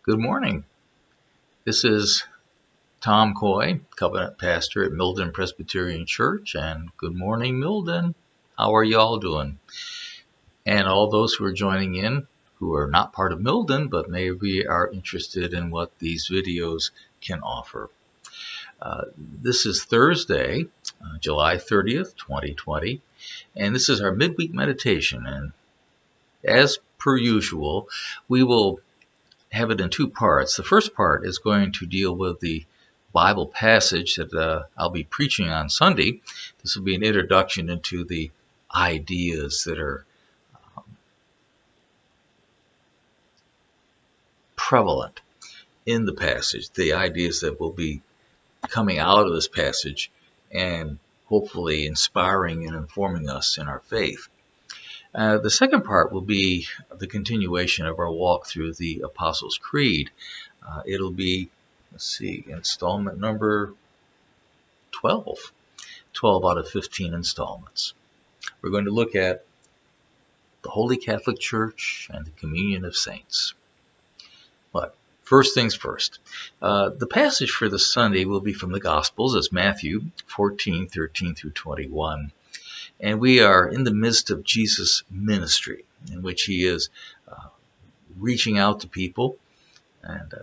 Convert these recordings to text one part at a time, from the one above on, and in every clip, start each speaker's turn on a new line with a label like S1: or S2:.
S1: Good morning. This is Tom Coy, Covenant Pastor at Milden Presbyterian Church, and good morning, Milden. How are y'all doing? And all those who are joining in who are not part of Milden, but maybe are interested in what these videos can offer. This is Thursday, July 30th, 2020, and this is our midweek meditation. And as per usual, we will have it in two parts. The first part is going to deal with the Bible passage that I'll be preaching on Sunday. This will be an introduction into the ideas that are prevalent in the passage, the ideas that will be coming out of this passage and hopefully inspiring and informing us in our faith. The second part will be the continuation of our walk through the Apostles' Creed. It'll be, installment number 12 out of 15 installments. We're going to look at the Holy Catholic Church and the communion of saints. But first things first. The passage for this Sunday will be from the Gospels. It's Matthew 14:13 through 21. And we are in the midst of Jesus' ministry, in which he is reaching out to people. And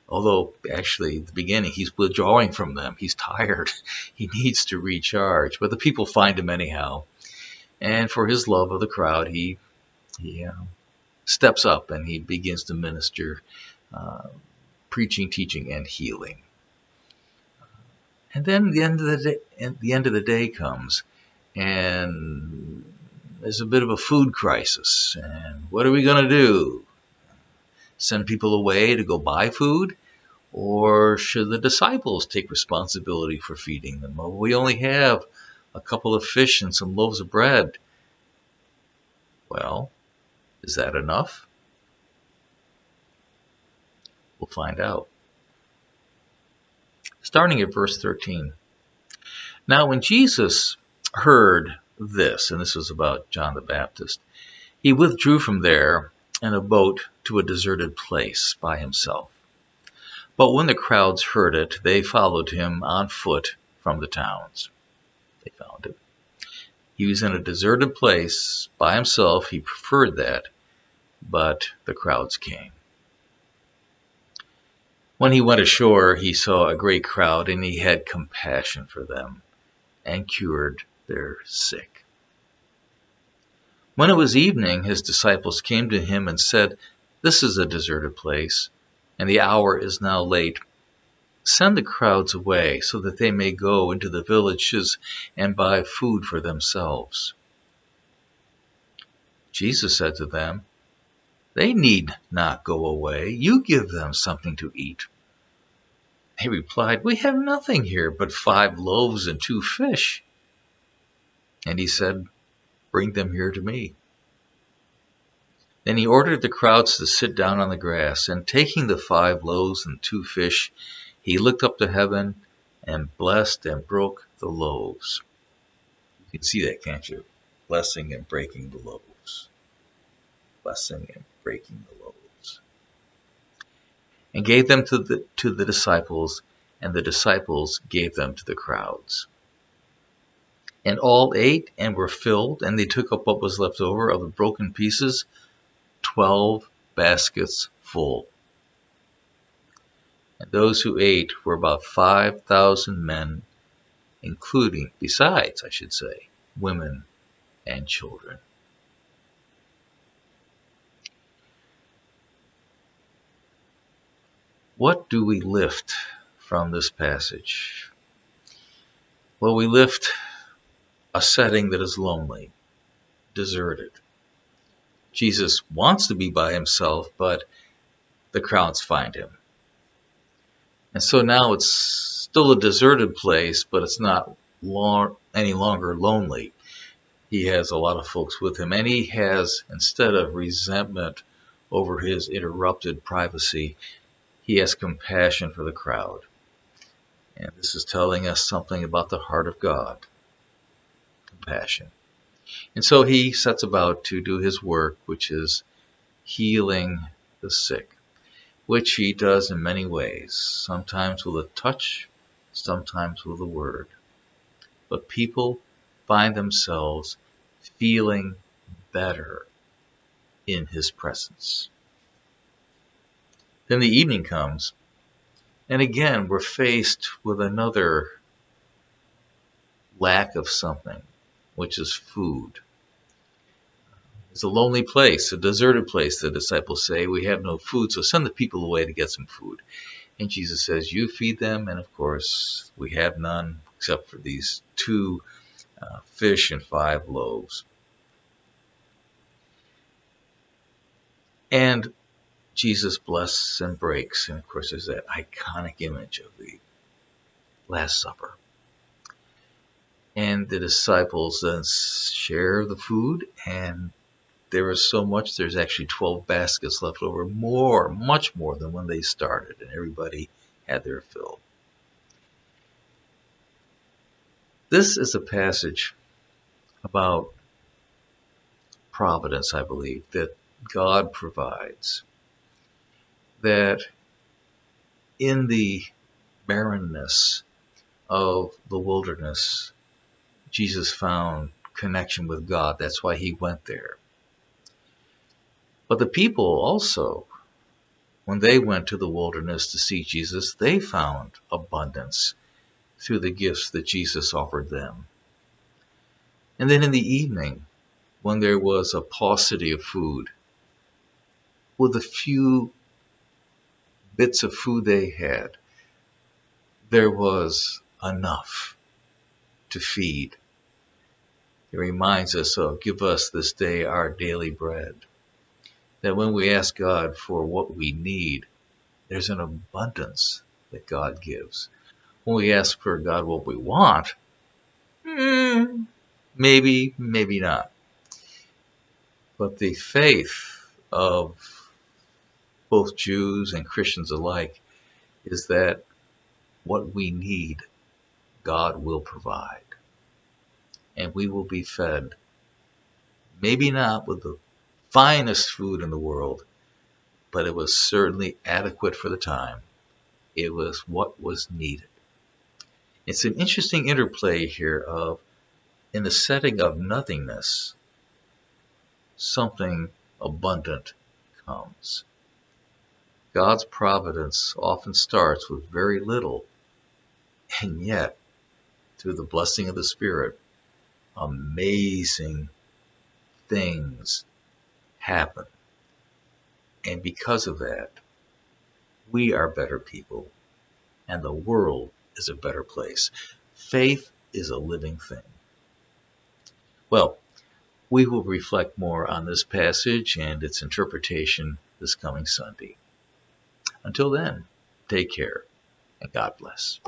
S1: although actually at the beginning he's withdrawing from them, he's tired, he needs to recharge. But the people find him anyhow. And for his love of the crowd, he steps up and he begins to minister, preaching, teaching, and healing. And then the end of the day comes. And there's a bit of a food crisis. And what are we going to do? Send people away to go buy food? Or should the disciples take responsibility for feeding them? Well, we only have a couple of fish and some loaves of bread. Well, is that enough? We'll find out. Starting at verse 13. Now when Jesus heard this, and this was about John the Baptist, he withdrew from there in a boat to a deserted place by himself. But when the crowds heard it, they followed him on foot from the towns. They found him. He was in a deserted place by himself. He preferred that, but the crowds came. When he went ashore, he saw a great crowd, and he had compassion for them and cured their sick. When it was evening, his disciples came to him and said, "This is a deserted place, and the hour is now late. Send the crowds away so that they may go into the villages and buy food for themselves." Jesus said to them, "They need not go away. You give them something to eat." They replied, "We have nothing here but 5 loaves and 2 fish. And he said, "Bring them here to me." Then he ordered the crowds to sit down on the grass, and taking the 5 loaves and 2 fish, he looked up to heaven and blessed and broke the loaves. You can see that, can't you? Blessing and breaking the loaves. Blessing and breaking the loaves. And gave them to the disciples, and the disciples gave them to the crowds. And all ate and were filled, and they took up what was left over of the broken pieces, 12 baskets full. And those who ate were about 5,000 men, besides, women and children. What do we lift from this passage? Well, we lift a setting that is lonely, deserted. Jesus wants to be by himself, but the crowds find him. And so now it's still a deserted place, but it's not any longer lonely. He has a lot of folks with him, and he has, instead of resentment over his interrupted privacy, he has compassion for the crowd. And this is telling us something about the heart of God. Compassion. And so he sets about to do his work, which is healing the sick. which he does in many ways, sometimes with a touch, sometimes with a word. But people find themselves feeling better in his presence. Then the evening comes, and again we're faced with another lack of something, which is food. It's a lonely place, a deserted place, the disciples say. We have no food, so send the people away to get some food. And Jesus says, you feed them, and of course, we have none except for these two fish and 5 loaves. And Jesus blesses and breaks, and of course, there's that iconic image of the Last Supper. And the disciples then share the food, and there is so much, there's actually 12 baskets left over, much more than when they started, and everybody had their fill. This is a passage about providence, I believe, that God provides, that in the barrenness of the wilderness, Jesus found connection with God. That's why he went there. But the people also, when they went to the wilderness to see Jesus, they found abundance through the gifts that Jesus offered them. And then in the evening, when there was a paucity of food, with the few bits of food they had, there was enough to feed. It reminds us of, give us this day our daily bread. That when we ask God for what we need, there's an abundance that God gives. When we ask for God what we want, maybe, maybe not. But the faith of both Jews and Christians alike is that what we need, God will provide. And we will be fed, maybe not with the finest food in the world, but it was certainly adequate for the time. It was what was needed. It's an interesting interplay here of, in the setting of nothingness, something abundant comes. God's providence often starts with very little, and yet, through the blessing of the Spirit, amazing things happen. And because of that, we are better people, and the world is a better place. Faith is a living thing. Well, we will reflect more on this passage and its interpretation this coming Sunday. Until then, take care, and God bless.